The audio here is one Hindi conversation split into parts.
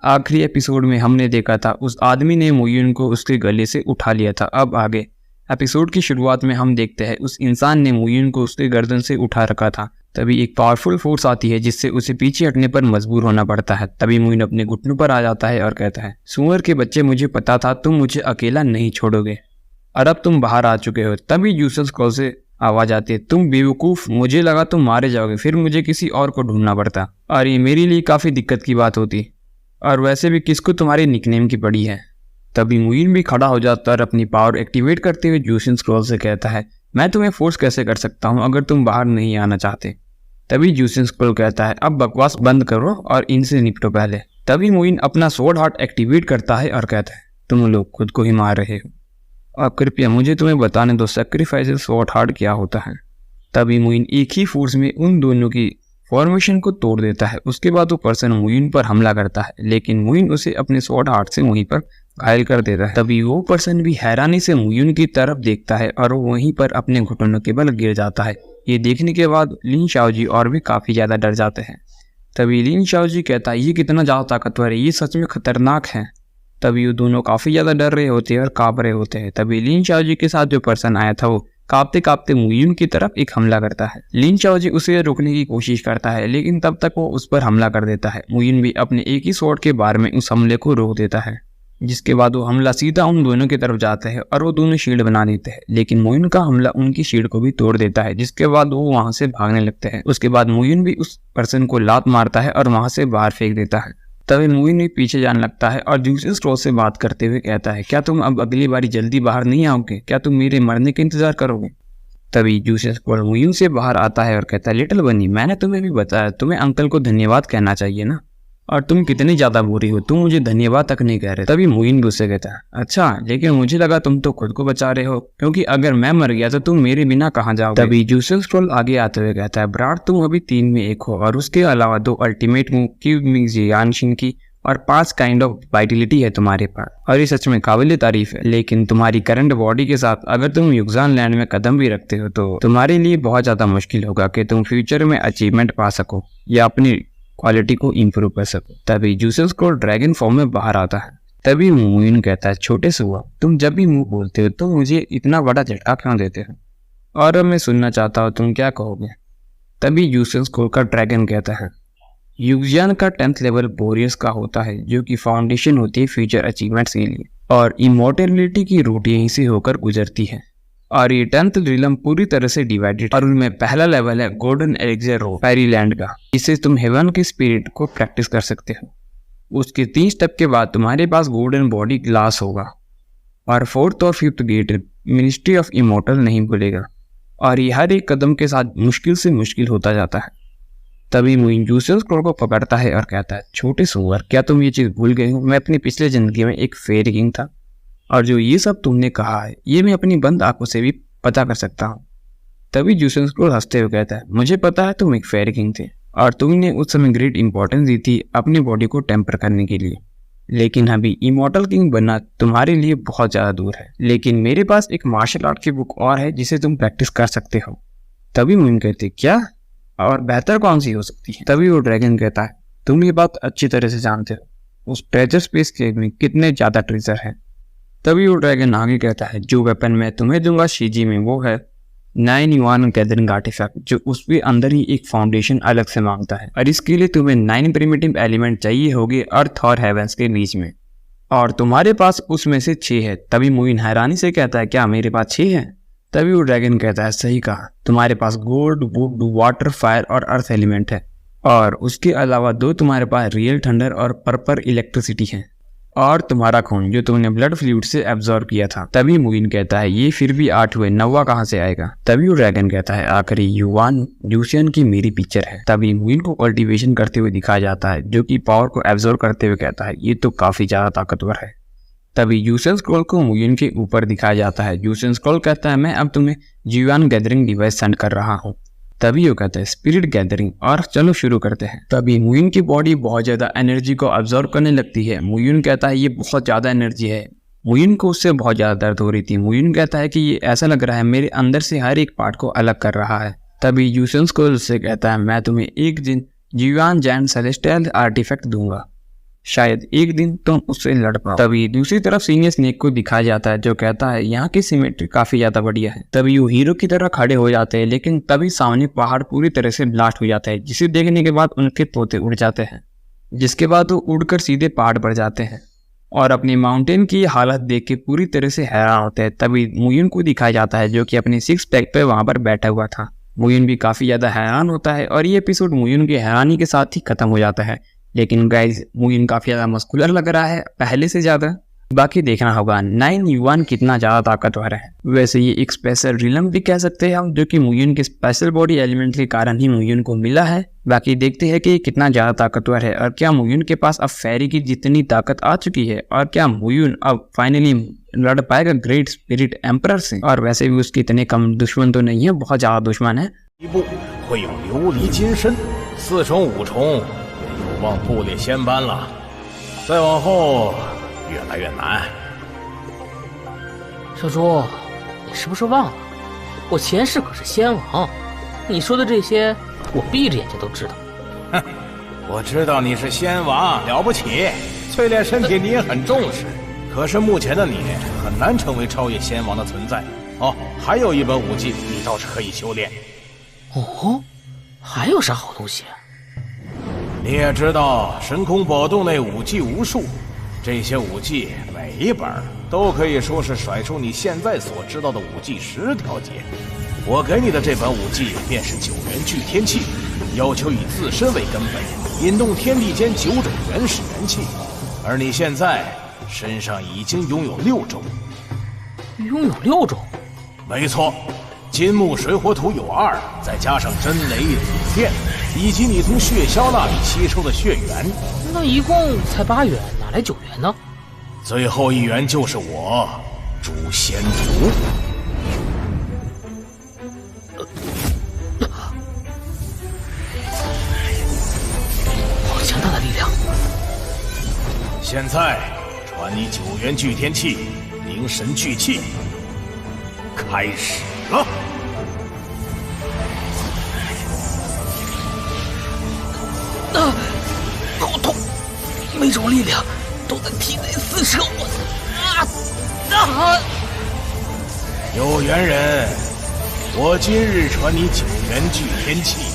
आखिरी एपिसोड में हमने देखा था उस आदमी ने मुयुन को उसके गले से उठा लिया था। अब आगे एपिसोड की शुरुआत में हम देखते हैं उस इंसान ने मुयुन को उसके गर्दन से उठा रखा था। तभी एक पावरफुल फोर्स आती है जिससे उसे पीछे हटने पर मजबूर होना पड़ता है। तभी मुयुन अपने घुटनों पर आ जाता है और कहता है, सुअर के बच्चे, मुझे पता था तुम मुझे अकेला नहीं छोड़ोगे और अब तुम बाहर आ चुके हो। तभी यूसुफ कॉल से आवाज आती है, तुम बेवकूफ, मुझे लगा तुम मारे जाओगे, फिर मुझे किसी और को ढूंढना पड़ता और ये मेरे लिए काफी दिक्कत की बात होती, और वैसे भी किसको तुम्हारी निकनेम की पड़ी है। तभी मुइन भी खड़ा हो जाता है और अपनी पावर एक्टिवेट करते हुए जूसिन स्क्रॉल से कहता है, मैं तुम्हें फोर्स कैसे कर सकता हूँ अगर तुम बाहर नहीं आना चाहते। तभी जूसिन स्क्रॉल कहता है, अब बकवास बंद करो और इनसे निपटो पहले। तभी मुइन अपना स्वॉर्ड हार्ट एक्टिवेट करता है और कहता है, तुम लोग खुद को ही मार रहे हो, अब कृपया मुझे तुम्हें बताने दो सैक्रिफाइस स्वॉर्ड हार्ट क्या होता है। तभी मुइन एक ही फोर्स में उन दोनों की फॉर्मेशन को तोड़ देता है। उसके बाद वो पर्सन मुइन पर हमला करता है, लेकिन मुइन उसे अपने स्वॉर्ड हार्ट से वहीं पर घायल कर देता है। तभी वो पर्सन भी हैरानी से मुइन की तरफ देखता है और वो वहीं पर अपने घुटनों के बल गिर जाता है। ये देखने के बाद लिन शाओजी और भी काफी ज्यादा डर जाते हैं। तभी लिन शाओजी कहता है, ये कितना ज्यादा ताकतवर है, ये सच में खतरनाक है। तभी वो दोनों काफी ज्यादा डर रहे होते हैं और कांप रहे होते हैं। तभी लिन शाओजी के साथ जो पर्सन आया था वो कांपते कांपते मुयुन की तरफ एक हमला करता है। लिन शाओजी उसे रोकने की कोशिश करता है, लेकिन तब तक वो उस पर हमला कर देता है। मुयुन भी अपने एक ही स्वॉर्ड के बार में उस हमले को रोक देता है, जिसके बाद वो हमला सीधा उन दोनों की तरफ जाता है और वो दोनों शील्ड बना देते हैं। लेकिन मुयुन का हमला उनकी शील्ड को भी तोड़ देता है, जिसके बाद वो वहां से भागने लगते हैं। उसके बाद मुयुन भी उस पर्सन को लात मारता है और वहां से बाहर फेंक देता है। तभी मुइन भी पीछे जाने लगता है और जूसिन स्क्रॉल से बात करते हुए कहता है, क्या तुम अब अगली बारी जल्दी बाहर नहीं आओगे? क्या तुम मेरे मरने का इंतजार करोगे? तभी जूसिन स्क्रॉल मुइन से बाहर आता है और कहता है, लिटिल बनी, मैंने तुम्हें भी बताया, तुम्हें अंकल को धन्यवाद कहना चाहिए ना, और तुम कितनी ज्यादा बुरी हो, तुम मुझे धन्यवाद तक नहीं कह रहे। तभी मुइन भी उससे कहता है, अच्छा, लेकिन मुझे लगा तुम तो खुद को बचा रहे हो, क्योंकि अगर मैं मर गया तो तुम मेरे बिना कहाँ जाओगे। तभी जूसिन स्क्रॉल आगे आते हुए कहता है, ब्राड, तुम अभी 3 में 1 हो और उसके अलावा 2 अल्टीमेट मूव क्यूब यानशिन की और 5 काइंड ऑफ वाइटिलिटी है तुम्हारे पास, और ये सच में काबिल तारीफ है। लेकिन तुम्हारी करंट बॉडी के साथ अगर तुम युगजान लैंड में कदम भी रखते हो तो तुम्हारे लिए बहुत ज्यादा मुश्किल होगा कि तुम फ्यूचर में अचीवमेंट पा सको या अपनी क्वालिटी को इम्प्रूव कर सको। तभी जूसिन स्क्रॉल ड्रैगन फॉर्म में बाहर आता है। तभी मुइन कहता है, छोटे सुआ, तुम जब भी मुंह बोलते हो तो मुझे इतना बड़ा झटका क्यों देते हो, और अब मैं सुनना चाहता हूँ तुम क्या कहोगे। तभी जूसिन स्क्रॉल का ड्रैगन कहता है, युगजान का 10th लेवल बोरियस का होता है, जो कि फाउंडेशन होती है फ्यूचर अचीवमेंट्स के लिए, और इमोर्टेलिटी की रूट यहीं से होकर गुजरती है। और ये 10th रिलम पूरी तरह से डिवाइडेड, और उनमें पहला लेवल है गोल्डन एलिक्सिर फेरीलैंड का, जिससे तुम हेवन के स्पिरिट को प्रैक्टिस कर सकते हो। उसके 3 स्टेप के बाद तुम्हारे पास गोल्डन बॉडी ग्लास होगा, और 4th और 5th gate ministry of immortal नहीं भूलेगा, और ये हर एक कदम के साथ मुश्किल से मुश्किल होता जाता है। तभी मुइन जूसिन स्क्रॉल को पकड़ता है और कहता है, छोटे सुअर, क्या तुम ये चीज भूल गए हो? मैं अपनी पिछले जिंदगी में एक फेरी किंग था, और जो ये सब तुमने कहा है ये मैं अपनी बंद आंखों से भी पता कर सकता हूँ। तभी जूसिन स्क्रॉल हंसते हुए कहता है, मुझे पता है तुम एक फेरी किंग थे और तुमने उस समय ग्रेट इंपॉर्टेंस दी थी अपनी बॉडी को टेम्पर करने के लिए, लेकिन अभी इमोर्टल किंग बनना तुम्हारे लिए बहुत ज्यादा दूर है। लेकिन मेरे पास एक मार्शल आर्ट की बुक और है जिसे तुम प्रैक्टिस कर सकते हो। तभी मुइन कहते, क्या, और बेहतर कौन सी हो सकती है? तभी वो ड्रैगन कहता है, तुम ये बात अच्छी तरह से जानते हो, उस ट्रेजर स्पेस केव में कितने ज्यादा ट्रेजर है। तभी वो ड्रैगन आगे कहता है, जो वेपन मैं तुम्हें दूंगा शीजी में वो है 9 युआन गैदरिंग आर्टिफैक्ट, जो उसके अंदर ही एक फाउंडेशन अलग से मांगता है, और इसके लिए तुम्हें 9 प्रिमिटिव एलिमेंट चाहिए होंगे अर्थ और हेवेंस के बीच में, और तुम्हारे पास उसमें से 6 है। तभी मुइन हैरानी से कहता है, क्या मेरे पास 6 है? तभी वो ड्रैगन कहता है, सही कहा, तुम्हारे पास गोल्ड, वुड, वाटर, फायर और अर्थ एलिमेंट है, और उसके अलावा 2 तुम्हारे पास रियल थंडर और पर्पल इलेक्ट्रिसिटी है, और तुम्हारा खून जो तुमने ब्लड फ्लूइड से एब्जॉर्ब किया था। तभी मुइन कहता है, ये फिर भी 8 हुए, 9वां कहाँ से आएगा? तभी वो ड्रैगन कहता है, आखिरी युआन ल्यूसियन की मेरी पिक्चर है। तभी मुइन को कल्टीवेशन करते हुए दिखाया जाता है, जो कि पावर को एब्जॉर्ब करते हुए कहता है, ये तो काफी ज्यादा ताकतवर है। तभी जूसिन स्क्रॉल को मुइन के ऊपर दिखाया जाता है। जूसिन स्क्रॉल कहता है, मैं अब तुम्हें जीवान गैदरिंग डिवाइस सेंड कर रहा हूँ। तभी वो कहता है, स्पिरिट गैदरिंग, और चलो शुरू करते हैं। तभी मुइन की बॉडी बहुत ज्यादा एनर्जी को अब्सॉर्ब करने लगती है। मुइन कहता है, ये बहुत ज्यादा एनर्जी है। मुइन को उससे बहुत ज्यादा दर्द हो रही थी। मुइन कहता है कि ये ऐसा लग रहा है मेरे अंदर से हर एक पार्ट को अलग कर रहा है। तभी जूसिन स्क्रॉल उससे कहता है, मैं तुम्हें एक दिन जीवान जैंड सेलेस्टियल आर्टिफैक्ट दूंगा, शायद एक दिन तुम उससे लड़ पाओ। तभी दूसरी तरफ सीनियर स्नेक को दिखाया जाता है जो कहता है यहाँ की सिमेट्री काफी ज्यादा बढ़िया है। तभी वो हीरो की तरह खड़े हो जाते हैं, लेकिन तभी सामने पहाड़ पूरी तरह से ब्लास्ट हो जाता है, जिसे देखने के बाद उनके तोते उड़ जाते हैं, जिसके बाद वो उड़कर सीधे पहाड़ पर जाते हैं और अपने माउंटेन की हालत देख के पूरी तरह से हैरान होते हैं। तभी मुयुन को दिखाया जाता है जो कि अपने 6 पैक पे वहां पर बैठा हुआ था। मुयुन भी काफी ज्यादा हैरान होता है और ये एपिसोड मुयुन की हैरानी के साथ ही खत्म हो जाता है। लेकिन गाइज मुयुन काफी ज्यादा मस्कुलर लग रहा है पहले से ज्यादा। बाकी देखना होगा 9 युआन कितना ज्यादा ताकतवर है। वैसे ये एक स्पेशल रिलम भी कह सकते हैं हम, जो कि मुयुन के स्पेशल बॉडी एलिमेंट के कारण ही मुयुन को मिला है। बाकी देखते हैं कि ये कितना ज्यादा ताकतवर है और क्या मुयुन के पास अब फेरी की जितनी ताकत आ चुकी है और क्या मुयुन अब फाइनली लड़ पाएगा ग्रेट स्पिरिट एम्परर से। और वैसे भी उसके इतने कम दुश्मन तो नहीं है, बहुत ज्यादा दुश्मन है।会有琉璃金身，4重5重，有望布列仙班了。再往后越来越难。小猪，你是不是忘了，我前世可是仙王？你说的这些，我闭着眼睛都知道。哼，我知道你是仙王，了不起，淬炼身体你也很重视。可是目前的你很难成为超越仙王的存在。哦，还有一本武技，你倒是可以修炼。哦，还有啥好东西？你也知道，神空宝洞内武技无数，这些武技每一本都可以说是甩出你现在所知道的武技10条街。我给你的这本武技便是9元聚天气，要求以自身为根本，引动天地间9种原始元气。而你现在身上已经拥有6种。拥有6种？没错。金木水火土有2，再加上真雷土电，以及你从血枭那里吸收的血缘，那一共才8元，哪来9元呢？最后1元就是我诛仙图。好强大的力量！现在传你9元聚天气，灵神聚气，开始了。好痛！每种力量都在体内撕扯我。有缘人，我今日传你9元聚天气，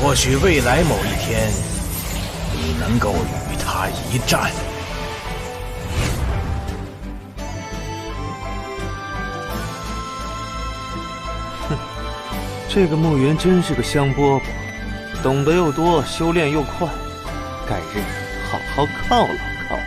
或许未来某一天，你能够与他一战。这个墨云真是个香饽饽，懂得又多，修炼又快，改日好好犒劳犒劳。